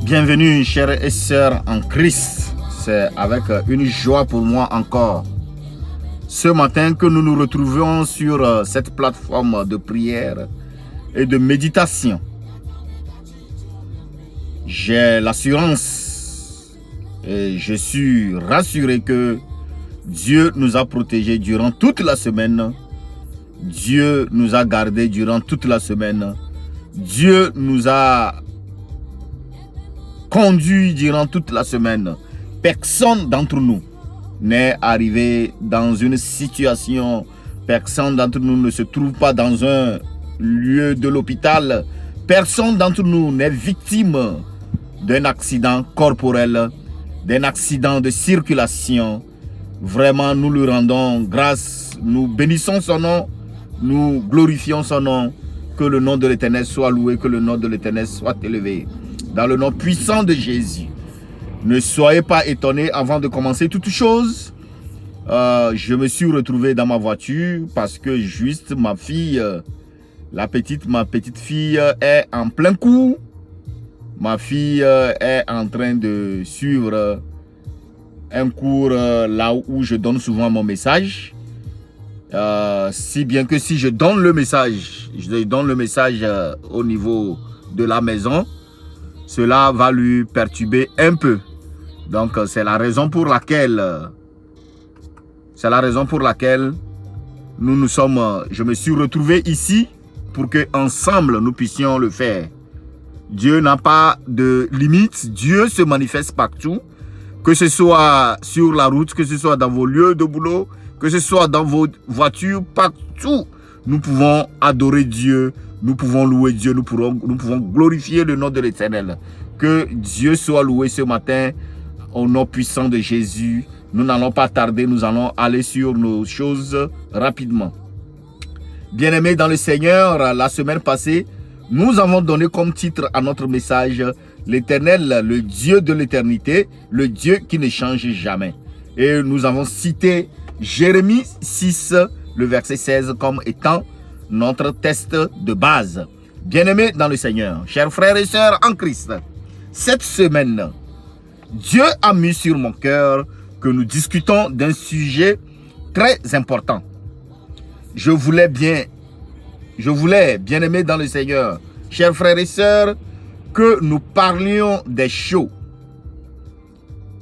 Bienvenue, chers et sœurs en Christ. C'est avec une joie pour moi encore ce matin que nous nous retrouvons sur cette plateforme de prière et de méditation. J'ai l'assurance et je suis rassuré que Dieu nous a protégés durant toute la semaine. Dieu nous a gardés durant toute la semaine. Dieu nous a conduits durant toute la semaine. Personne d'entre nous n'est arrivé dans une situation, personne d'entre nous ne se trouve pas dans un lieu de l'hôpital, personne d'entre nous n'est victime d'un accident corporel, d'un accident de circulation. Vraiment, nous lui rendons grâce, nous bénissons son nom, nous glorifions son nom. Que le nom de l'Éternel soit loué, que le nom de l'Éternel soit élevé. Dans le nom puissant de Jésus. Ne soyez pas étonnés avant de commencer toute chose. Je me suis retrouvé dans ma voiture parce que juste ma fille, ma petite fille est en plein cours. Ma fille est en train de suivre un cours là où je donne souvent mon message. Si bien que si je donne le message, au niveau de la maison, cela va lui perturber un peu. Donc c'est la raison pour laquelle je me suis retrouvé ici pour que ensemble nous puissions le faire. Dieu n'a pas de limite, Dieu se manifeste partout, que ce soit sur la route, que ce soit dans vos lieux de boulot, que ce soit dans vos voitures, partout, nous pouvons adorer Dieu, nous pouvons louer Dieu, nous pouvons glorifier le nom de l'Éternel. Que Dieu soit loué ce matin au nom puissant de Jésus. Nous n'allons pas tarder, nous allons aller sur nos choses rapidement. Bien-aimés dans le Seigneur, la semaine passée, nous avons donné comme titre à notre message l'Éternel, le Dieu de l'éternité, le Dieu qui ne change jamais. Et nous avons cité Jérémie 6, le verset 16 comme étant notre test de base. Bien-aimés dans le Seigneur, chers frères et sœurs en Christ, cette semaine, Dieu a mis sur mon cœur que nous discutons d'un sujet très important. Je voulais, bien-aimés dans le Seigneur, chers frères et sœurs, que nous parlions des shows.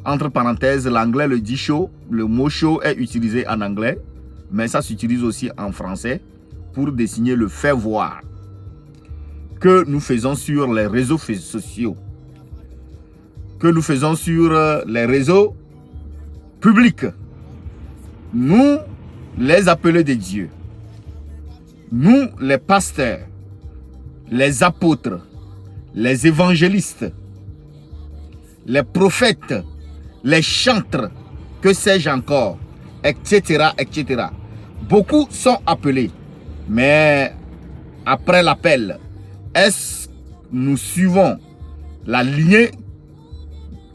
Entre parenthèses, l'anglais le dit show. Le mot show est utilisé en anglais, mais ça s'utilise aussi en français pour désigner le faire voir que nous faisons sur les réseaux sociaux, que nous faisons sur les réseaux publics. Nous, les appelés de Dieu, nous, les pasteurs, les apôtres, les évangélistes, les prophètes, les chantres, que sais-je encore, etc., etc. Beaucoup sont appelés, mais après l'appel, est-ce que nous suivons la lignée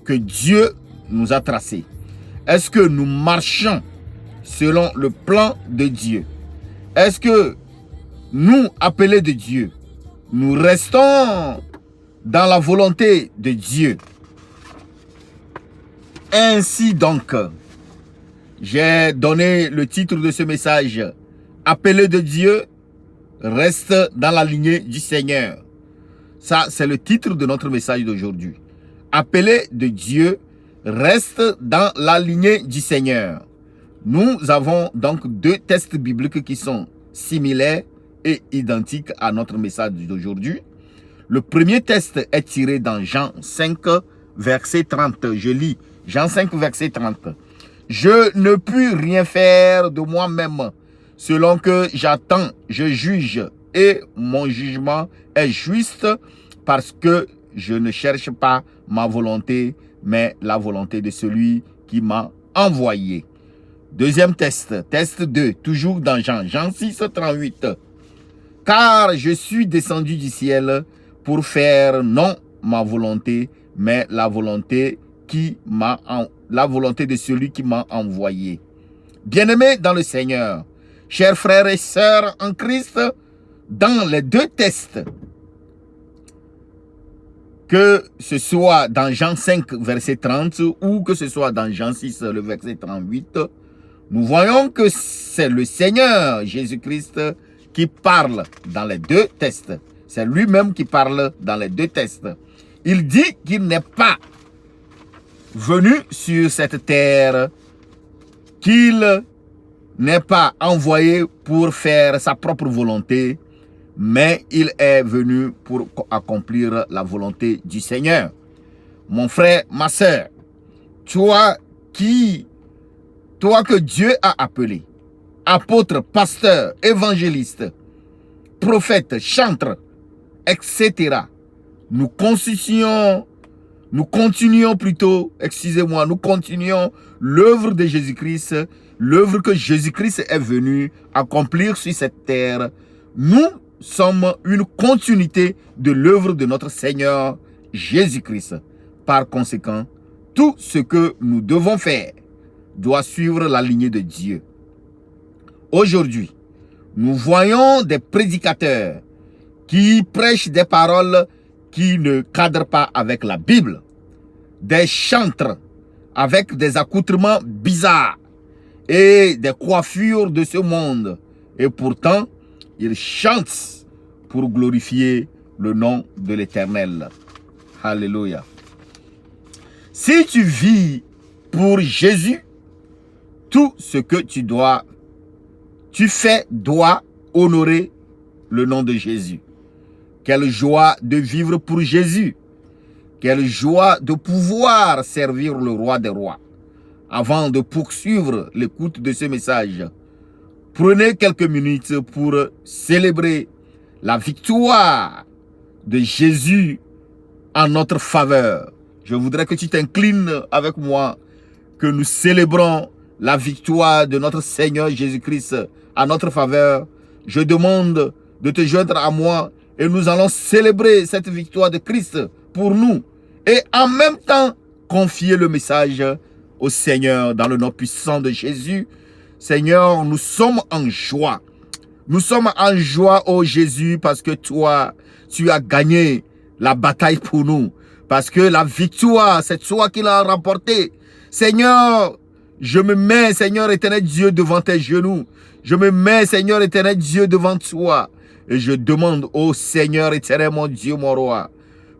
que Dieu nous a tracée? Est-ce que nous marchons selon le plan de Dieu? Est-ce que nous, appelés de Dieu, nous restons dans la volonté de Dieu? Ainsi donc, j'ai donné le titre de ce message, appelé de Dieu, reste dans la lignée du Seigneur. Ça, c'est le titre de notre message d'aujourd'hui. Appelé de Dieu, reste dans la lignée du Seigneur. Nous avons donc deux textes bibliques qui sont similaires et identiques à notre message d'aujourd'hui. Le premier texte est tiré dans Jean 5, verset 30. Je lis Jean 5, verset 30. Je ne puis rien faire de moi-même. Selon que j'attends, je juge. Et mon jugement est juste parce que je ne cherche pas ma volonté, mais la volonté de celui qui m'a envoyé. Deuxième texte, texte 2, toujours dans Jean 6, 38. Car je suis descendu du ciel pour faire non ma volonté, mais la volonté de celui qui m'a envoyé. Bien-aimés dans le Seigneur, chers frères et sœurs en Christ, dans les deux textes que ce soit dans Jean 5, verset 30, ou que ce soit dans Jean 6, le verset 38, nous voyons que c'est le Seigneur Jésus-Christ qui parle dans les deux textes. C'est lui-même qui parle dans les deux textes. Il dit qu'il n'est pas venu sur cette terre, qu'il n'est pas envoyé pour faire sa propre volonté, mais il est venu pour accomplir la volonté du Seigneur. Mon frère, ma soeur, toi que Dieu a appelé, apôtre, pasteur, évangéliste, prophète, chantre, etc. Nous continuons l'œuvre de Jésus-Christ, l'œuvre que Jésus-Christ est venu accomplir sur cette terre. Nous sommes une continuité de l'œuvre de notre Seigneur Jésus-Christ. Par conséquent, tout ce que nous devons faire doit suivre la lignée de Dieu. Aujourd'hui, nous voyons des prédicateurs qui prêchent des paroles qui ne cadrent pas avec la Bible, des chantres avec des accoutrements bizarres et des coiffures de ce monde. Et pourtant, ils chantent pour glorifier le nom de l'Éternel. Alléluia. Si tu vis pour Jésus, tout ce que tu fais doit honorer le nom de Jésus. Quelle joie de vivre pour Jésus. Quelle joie de pouvoir servir le roi des rois. Avant de poursuivre l'écoute de ce message, prenez quelques minutes pour célébrer la victoire de Jésus en notre faveur. Je voudrais que tu t'inclines avec moi, que nous célébrons la victoire de notre Seigneur Jésus-Christ en notre faveur. Je demande de te joindre à moi et nous allons célébrer cette victoire de Christ pour nous et en même temps confier le message au Seigneur dans le nom puissant de Jésus. Seigneur, nous sommes en joie. Nous sommes en joie, ô Jésus, parce que toi, tu as gagné la bataille pour nous. Parce que la victoire, c'est toi qui l'as remportée. Seigneur, je me mets, Seigneur éternel Dieu, devant tes genoux. Je me mets, Seigneur éternel Dieu, devant toi. Et je demande au Seigneur éternel, mon Dieu, mon roi,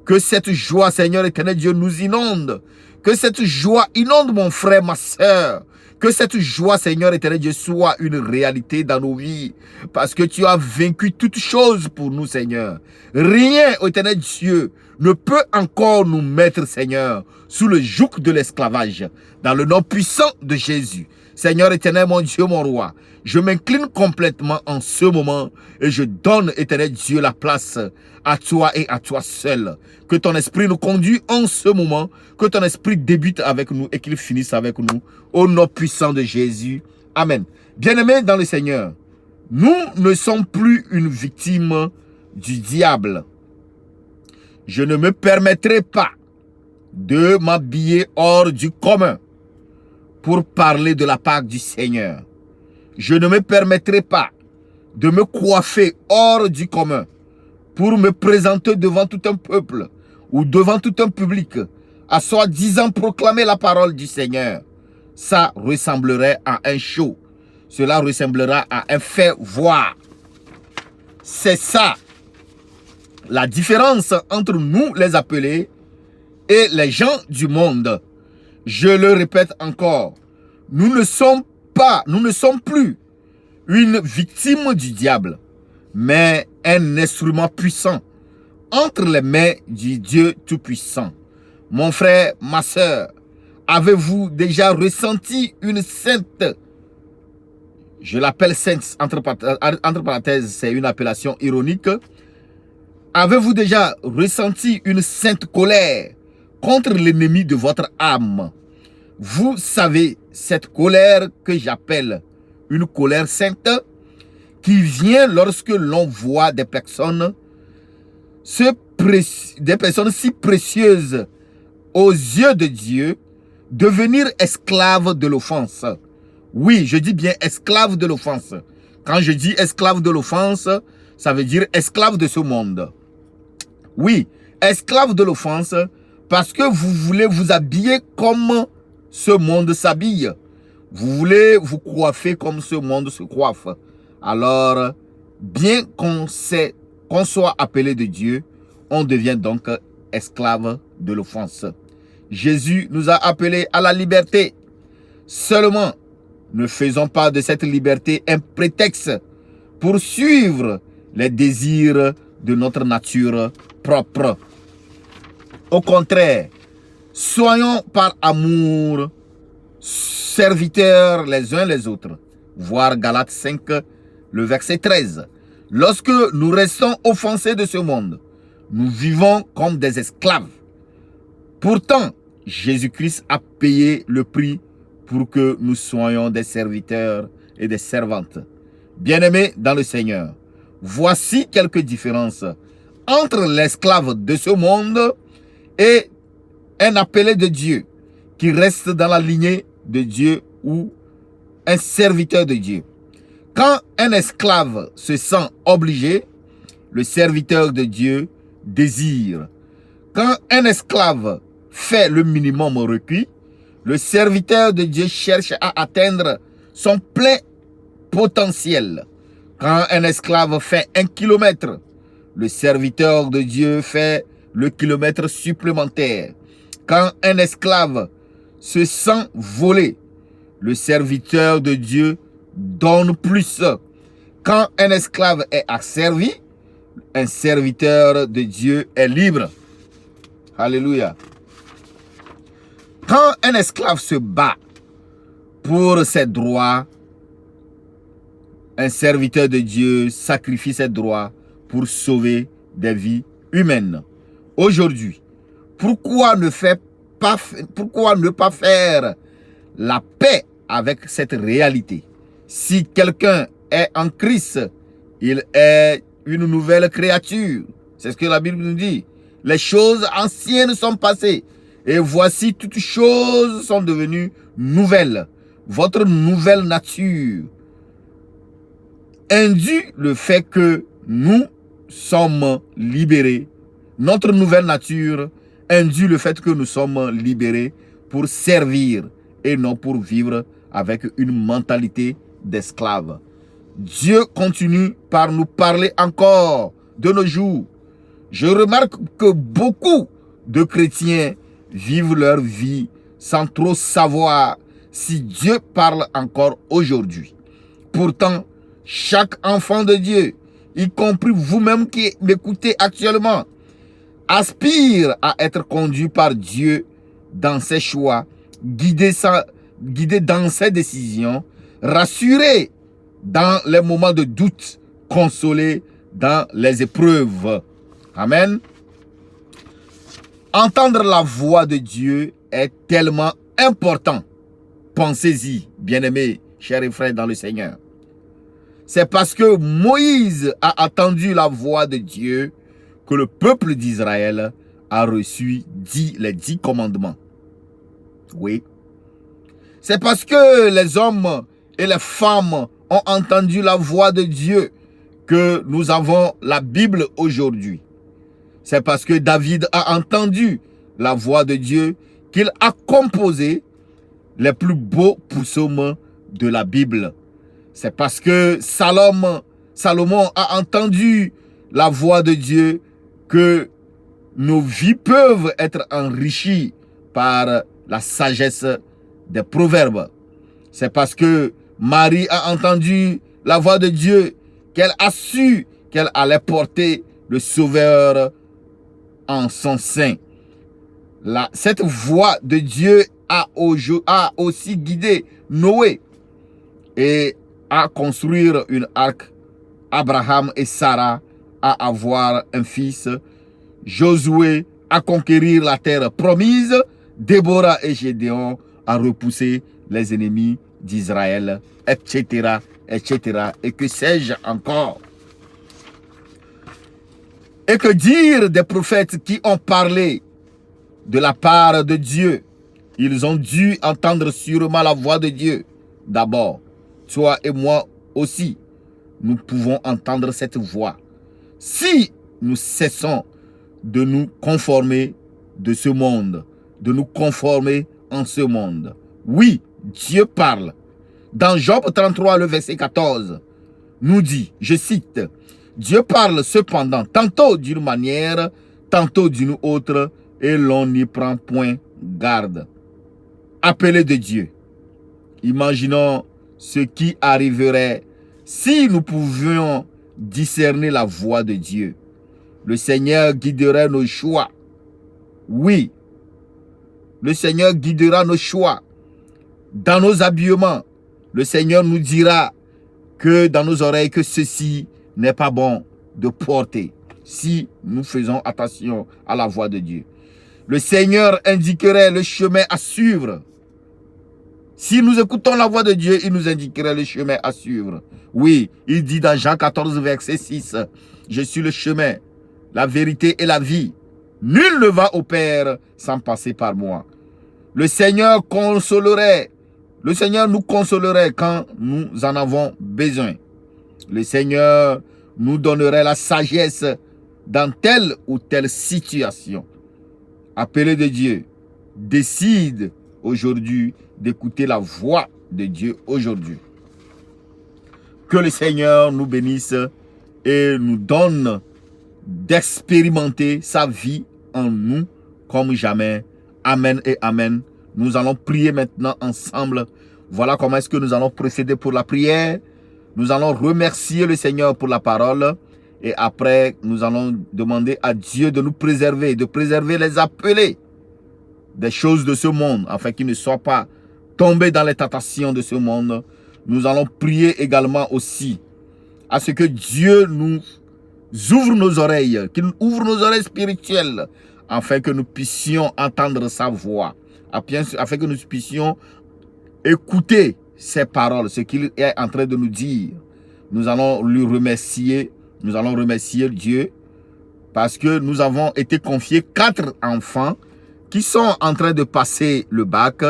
que cette joie, Seigneur éternel Dieu, nous inonde. Que cette joie inonde mon frère, ma soeur. Que cette joie, Seigneur éternel Dieu, soit une réalité dans nos vies. Parce que tu as vaincu toutes choses pour nous, Seigneur. Rien, éternel Dieu, ne peut encore nous mettre, Seigneur, sous le joug de l'esclavage. Dans le nom puissant de Jésus. Seigneur éternel, mon Dieu, mon roi, je m'incline complètement en ce moment et je donne, éternel Dieu, la place à toi et à toi seul. Que ton esprit nous conduise en ce moment, que ton esprit débute avec nous et qu'il finisse avec nous. Au nom puissant de Jésus. Amen. Bien-aimés dans le Seigneur, nous ne sommes plus une victime du diable. Je ne me permettrai pas de m'habiller hors du commun pour parler de la part du Seigneur. Je ne me permettrai pas de me coiffer hors du commun pour me présenter devant tout un peuple ou devant tout un public à soi-disant proclamer la parole du Seigneur. Ça ressemblerait à un show. Cela ressemblera à un fait voir. C'est ça la différence entre nous les appelés et les gens du monde. Je le répète encore, nous ne sommes plus une victime du diable, mais un instrument puissant entre les mains du Dieu Tout-Puissant. Mon frère, ma soeur, avez-vous déjà ressenti une sainte, je l'appelle sainte, entre parenthèses, c'est une appellation ironique, avez-vous déjà ressenti une sainte colère contre l'ennemi de votre âme? Vous savez, cette colère que j'appelle une colère sainte, qui vient lorsque l'on voit des personnes si précieuses aux yeux de Dieu devenir esclaves de l'offense. Oui, je dis bien esclaves de l'offense. Quand je dis esclaves de l'offense, ça veut dire esclaves de ce monde. Oui, esclaves de l'offense, parce que vous voulez vous habiller comme ce monde s'habille. Vous voulez vous coiffer comme ce monde se coiffe. Alors, bien qu'on soit appelé de Dieu, on devient donc esclave de l'offense. Jésus nous a appelés à la liberté. Seulement, ne faisons pas de cette liberté un prétexte pour suivre les désirs de notre nature propre. Au contraire, soyons par amour serviteurs les uns les autres. Voir Galates 5, le verset 13. Lorsque nous restons offensés de ce monde, nous vivons comme des esclaves. Pourtant, Jésus-Christ a payé le prix pour que nous soyons des serviteurs et des servantes. Bien-aimés dans le Seigneur, voici quelques différences entre l'esclave de ce monde et un appelé de Dieu qui reste dans la lignée de Dieu ou un serviteur de Dieu. Quand un esclave se sent obligé, le serviteur de Dieu désire. Quand un esclave fait le minimum requis, le serviteur de Dieu cherche à atteindre son plein potentiel. Quand un esclave fait 1 kilomètre, le serviteur de Dieu fait le kilomètre supplémentaire. Quand un esclave se sent volé, le serviteur de Dieu donne plus. Quand un esclave est asservi, un serviteur de Dieu est libre. Alléluia. Quand un esclave se bat pour ses droits, un serviteur de Dieu sacrifie ses droits pour sauver des vies humaines. Aujourd'hui, pourquoi ne pas faire la paix avec cette réalité? Si quelqu'un est en Christ, il est une nouvelle créature. C'est ce que la Bible nous dit. Les choses anciennes sont passées et voici toutes choses sont devenues nouvelles. Votre nouvelle nature induit le fait que nous sommes libérés. Notre nouvelle nature induit le fait que nous sommes libérés pour servir et non pour vivre avec une mentalité d'esclave. Dieu continue par nous parler encore de nos jours. Je remarque que beaucoup de chrétiens vivent leur vie sans trop savoir si Dieu parle encore aujourd'hui. Pourtant, chaque enfant de Dieu, y compris vous-même qui m'écoutez actuellement, aspire à être conduit par Dieu dans ses choix, guidé dans ses décisions, rassuré dans les moments de doute, consolé dans les épreuves. Amen. Entendre la voix de Dieu est tellement important. Pensez-y, bien-aimés, chers et frères dans le Seigneur. C'est parce que Moïse a entendu la voix de Dieu que le peuple d'Israël a reçu les 10 commandements. Oui. C'est parce que les hommes et les femmes ont entendu la voix de Dieu que nous avons la Bible aujourd'hui. C'est parce que David a entendu la voix de Dieu qu'il a composé les plus beaux psaumes de la Bible. C'est parce que Salomon a entendu la voix de Dieu que nos vies peuvent être enrichies par la sagesse des proverbes. C'est parce que Marie a entendu la voix de Dieu qu'elle a su qu'elle allait porter le Sauveur en son sein. Cette voix de Dieu a aussi guidé Noé et à construire une arche, Abraham et Sarah à avoir un fils, Josué à conquérir la terre promise, Déborah et Gédéon à repousser les ennemis d'Israël, etc., etc. Et que sais-je encore? Et que dire des prophètes qui ont parlé de la part de Dieu? Ils ont dû entendre sûrement la voix de Dieu d'abord. Toi et moi aussi, nous pouvons entendre cette voix. Si nous cessons de nous conformer de ce monde, de nous conformer en ce monde. Oui, Dieu parle. Dans Job 33, le verset 14, nous dit, je cite, « Dieu parle cependant, tantôt d'une manière, tantôt d'une autre, et l'on n'y prend point garde. » Appelé de Dieu. Imaginons ce qui arriverait si nous pouvions discerner la voix de Dieu. Le Seigneur guiderait nos choix. Oui, le Seigneur guidera nos choix. Dans nos habillements, le Seigneur nous dira que dans nos oreilles que ceci n'est pas bon de porter si nous faisons attention à la voix de Dieu. Le Seigneur indiquerait le chemin à suivre. Si nous écoutons la voix de Dieu, il nous indiquerait le chemin à suivre. Oui, il dit dans Jean 14, verset 6, « Je suis le chemin, la vérité et la vie. Nul ne va au Père sans passer par moi. » Le Seigneur consolerait. Le Seigneur nous consolerait quand nous en avons besoin. Le Seigneur nous donnerait la sagesse dans telle ou telle situation. Appelé de Dieu, décide aujourd'hui d'écouter la voix de Dieu aujourd'hui. Que le Seigneur nous bénisse et nous donne d'expérimenter sa vie en nous comme jamais. Amen et amen. Nous allons prier maintenant ensemble. Voilà comment est-ce que nous allons procéder pour la prière. Nous allons remercier le Seigneur pour la parole. Et après, nous allons demander à Dieu de nous préserver, de préserver les appelés des choses de ce monde, afin qu'ils ne soient pas tombés dans les tentations de ce monde. Nous allons prier également aussi à ce que Dieu nous ouvre nos oreilles, qu'il ouvre nos oreilles spirituelles, afin que nous puissions entendre sa voix, afin que nous puissions écouter ses paroles, ce qu'il est en train de nous dire. Nous allons lui remercier, nous allons remercier Dieu, parce que nous avons été confiés 4 enfants qui sont en train de passer le bac,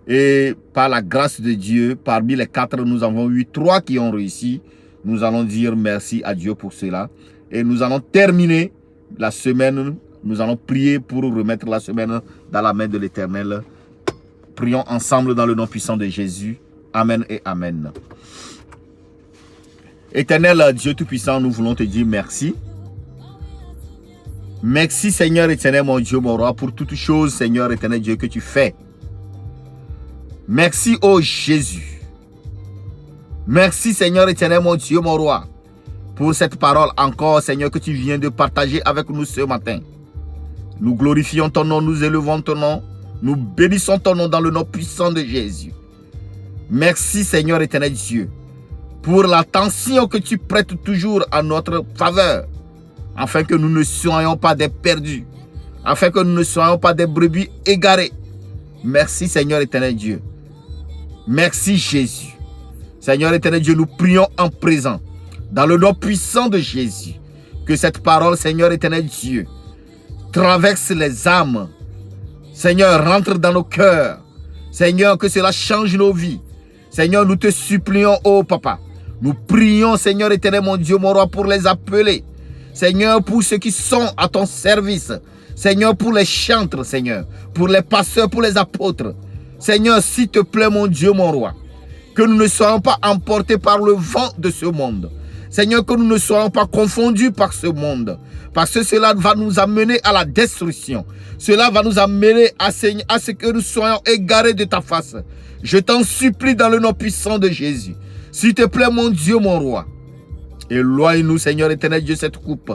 et par la grâce de Dieu, parmi les 4, nous avons eu 3 qui ont réussi. Nous allons dire merci à Dieu pour cela. Et nous allons terminer la semaine. Nous allons prier pour remettre la semaine dans la main de l'Éternel. Prions ensemble dans le nom puissant de Jésus. Amen et amen. Éternel Dieu Tout-Puissant, nous voulons te dire merci. Merci Seigneur éternel, mon Dieu, mon roi, pour toutes choses, Seigneur éternel Dieu, que tu fais. Merci, ô Jésus. Merci, Seigneur éternel, mon Dieu, mon roi, pour cette parole encore, Seigneur, que tu viens de partager avec nous ce matin. Nous glorifions ton nom, nous élevons ton nom, nous bénissons ton nom dans le nom puissant de Jésus. Merci, Seigneur éternel Dieu, pour l'attention que tu prêtes toujours à notre faveur, afin que nous ne soyons pas des perdus, afin que nous ne soyons pas des brebis égarées. Merci, Seigneur éternel Dieu. Merci Jésus. Seigneur éternel Dieu, nous prions en présent, dans le nom puissant de Jésus, que cette parole, Seigneur éternel Dieu, traverse les âmes. Seigneur, rentre dans nos cœurs. Seigneur, que cela change nos vies. Seigneur, nous te supplions, ô Papa. Nous prions, Seigneur éternel, mon Dieu, mon roi, pour les appeler. Seigneur, pour ceux qui sont à ton service. Seigneur, pour les chantres, Seigneur, pour les pasteurs, pour les apôtres. Seigneur, s'il te plaît, mon Dieu, mon roi, que nous ne soyons pas emportés par le vent de ce monde. Seigneur, que nous ne soyons pas confondus par ce monde, parce que cela va nous amener à la destruction. Cela va nous amener à ce que nous soyons égarés de ta face. Je t'en supplie dans le nom puissant de Jésus. S'il te plaît, mon Dieu, mon roi, éloigne-nous, Seigneur éternel Dieu, cette coupe.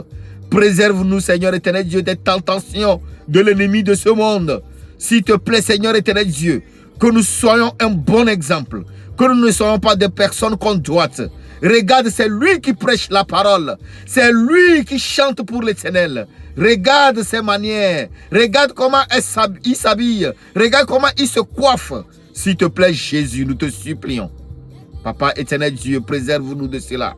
Préserve-nous, Seigneur éternel Dieu, des tentations de l'ennemi de ce monde. S'il te plaît, Seigneur éternel Dieu, que nous soyons un bon exemple, que nous ne soyons pas des personnes conduites. Regarde, c'est lui qui prêche la parole. C'est lui qui chante pour l'Éternel. Regarde ses manières. Regarde comment il s'habille. Regarde comment il se coiffe. S'il te plaît, Jésus, nous te supplions. Papa éternel Dieu, préserve-nous de cela.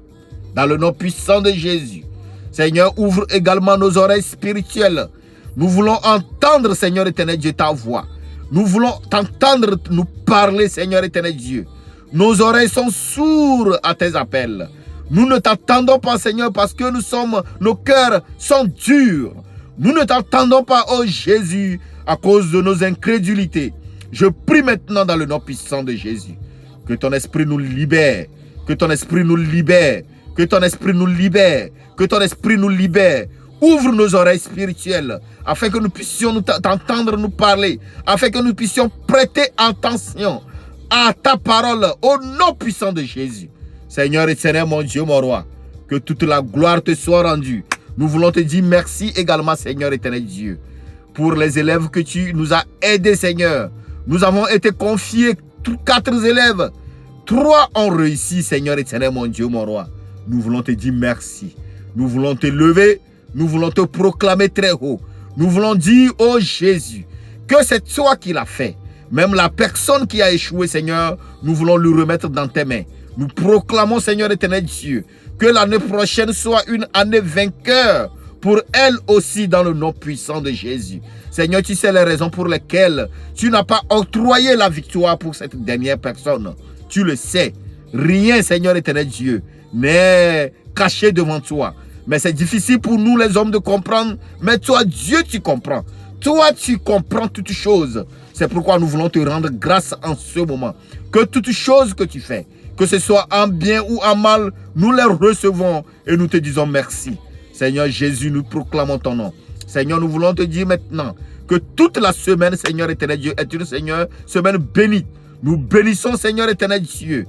Dans le nom puissant de Jésus. Seigneur, ouvre également nos oreilles spirituelles. Nous voulons entendre, Seigneur éternel Dieu, ta voix. Nous voulons t'entendre nous parler, Seigneur éternel Dieu. Nos oreilles sont sourdes à tes appels. Nous ne t'attendons pas, Seigneur, parce que nos cœurs sont durs. Nous ne t'entendons pas, oh Jésus, à cause de nos incrédulités. Je prie maintenant dans le nom puissant de Jésus. Que ton esprit nous libère. Que ton esprit nous libère. Que ton esprit nous libère. Que ton esprit nous libère. Ouvre nos oreilles spirituelles afin que nous puissions t'entendre nous parler. Afin que nous puissions prêter attention à ta parole au nom puissant de Jésus. Seigneur et Seigneur, mon Dieu, mon roi, que toute la gloire te soit rendue. Nous voulons te dire merci également, Seigneur éternel Dieu, pour les élèves que tu nous as aidés, Seigneur. Nous avons été confiés 4 élèves. 3 ont réussi, Seigneur éternel, mon Dieu, mon roi. Nous voulons te dire merci. Nous voulons te lever. Nous voulons te proclamer très haut. Nous voulons dire, oh Jésus, que c'est toi qui l'as fait. Même la personne qui a échoué, Seigneur, nous voulons le remettre dans tes mains. Nous proclamons, Seigneur éternel Dieu, que l'année prochaine soit une année vainqueur pour elle aussi dans le nom puissant de Jésus. Seigneur, tu sais les raisons pour lesquelles tu n'as pas octroyé la victoire pour cette dernière personne. Tu le sais. Rien, Seigneur éternel Dieu, n'est caché devant toi. Mais c'est difficile pour nous les hommes de comprendre. Mais toi, Dieu, tu comprends. Toi, tu comprends toutes choses. C'est pourquoi nous voulons te rendre grâce en ce moment. Que toutes choses que tu fais, que ce soit en bien ou en mal, nous les recevons et nous te disons merci. Seigneur Jésus, nous proclamons ton nom. Seigneur, nous voulons te dire maintenant que toute la semaine, Seigneur éternel Dieu, est une semaine bénie. Nous bénissons, Seigneur éternel Dieu,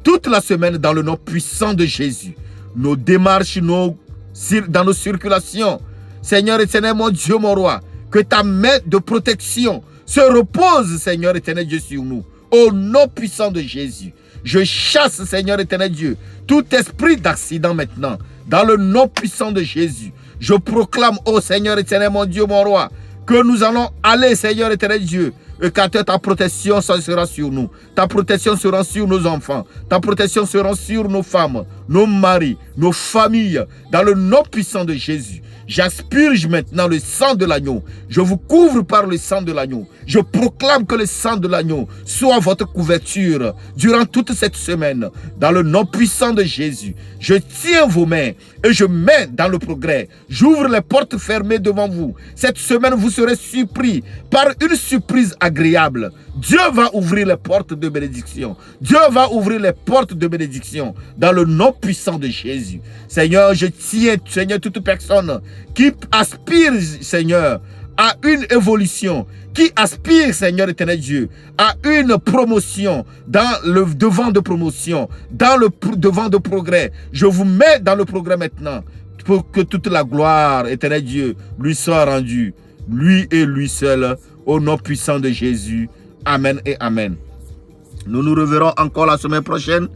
toute la semaine dans le nom puissant de Jésus. Nos démarches, dans nos circulations. Seigneur éternel, mon Dieu, mon roi, que ta main de protection se repose, Seigneur éternel Dieu, sur nous. Au nom puissant de Jésus. Je chasse, Seigneur éternel Dieu, tout esprit d'accident maintenant. Dans le nom puissant de Jésus. Je proclame, ô Seigneur éternel, mon Dieu, mon roi, que nous allons aller, Seigneur éternel Dieu, et car ta protection sera sur nous. Ta protection sera sur nos enfants. Ta protection sera sur nos femmes, nos maris, nos familles. Dans le nom puissant de Jésus. J'aspirge maintenant le sang de l'agneau. Je vous couvre par le sang de l'agneau. Je proclame que le sang de l'agneau soit votre couverture durant toute cette semaine. Dans le nom puissant de Jésus, je tiens vos mains et je mets dans le progrès. J'ouvre les portes fermées devant vous. Cette semaine, vous serez surpris par une surprise agréable. Dieu va ouvrir les portes de bénédiction. Dieu va ouvrir les portes de bénédiction dans le nom puissant de Jésus. Seigneur, je tiens, Seigneur, toute personne qui aspire, Seigneur, à une évolution, qui aspire, Seigneur éternel Dieu, à une promotion, dans le devant de promotion, dans le devant de progrès. Je vous mets dans le progrès maintenant pour que toute la gloire, éternel Dieu, lui soit rendue, lui et lui seul, au nom puissant de Jésus. Amen et Amen. Nous nous reverrons encore la semaine prochaine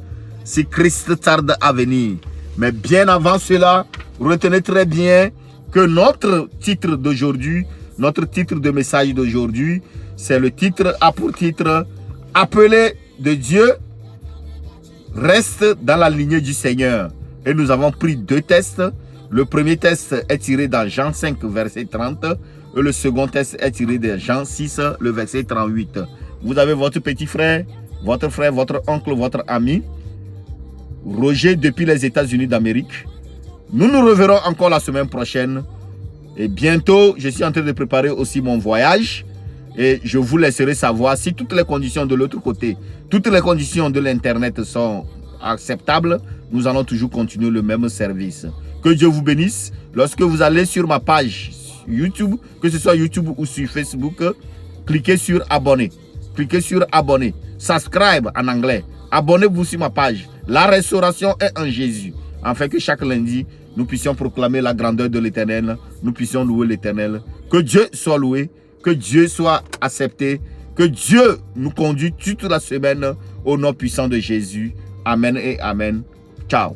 si Christ tarde à venir. Mais bien avant cela, retenez très bien que notre titre d'aujourd'hui, notre titre de message d'aujourd'hui, c'est le titre, a pour titre « Appelé de Dieu, reste dans la lignée du Seigneur ». Et nous avons pris 2 tests. Le premier test est tiré dans Jean 5, verset 30. Et le second test est tiré de Jean 6, le verset 38. Vous avez votre petit frère, votre oncle, votre ami, Roger depuis les États-Unis d'Amérique. Nous nous reverrons encore la semaine prochaine. Et bientôt, je suis en train de préparer aussi mon voyage. Et je vous laisserai savoir si toutes les conditions de l'autre côté, toutes les conditions de l'Internet sont acceptables. Nous allons toujours continuer le même service. Que Dieu vous bénisse. Lorsque vous allez sur ma page YouTube, que ce soit YouTube ou sur Facebook, cliquez sur abonner. Cliquez sur abonner. Subscribe en anglais. Abonnez-vous sur ma page. La restauration est en Jésus. Afin que chaque lundi, nous puissions proclamer la grandeur de l'Éternel. Nous puissions louer l'Éternel. Que Dieu soit loué. Que Dieu soit accepté. Que Dieu nous conduise toute la semaine au nom puissant de Jésus. Amen et Amen. Ciao.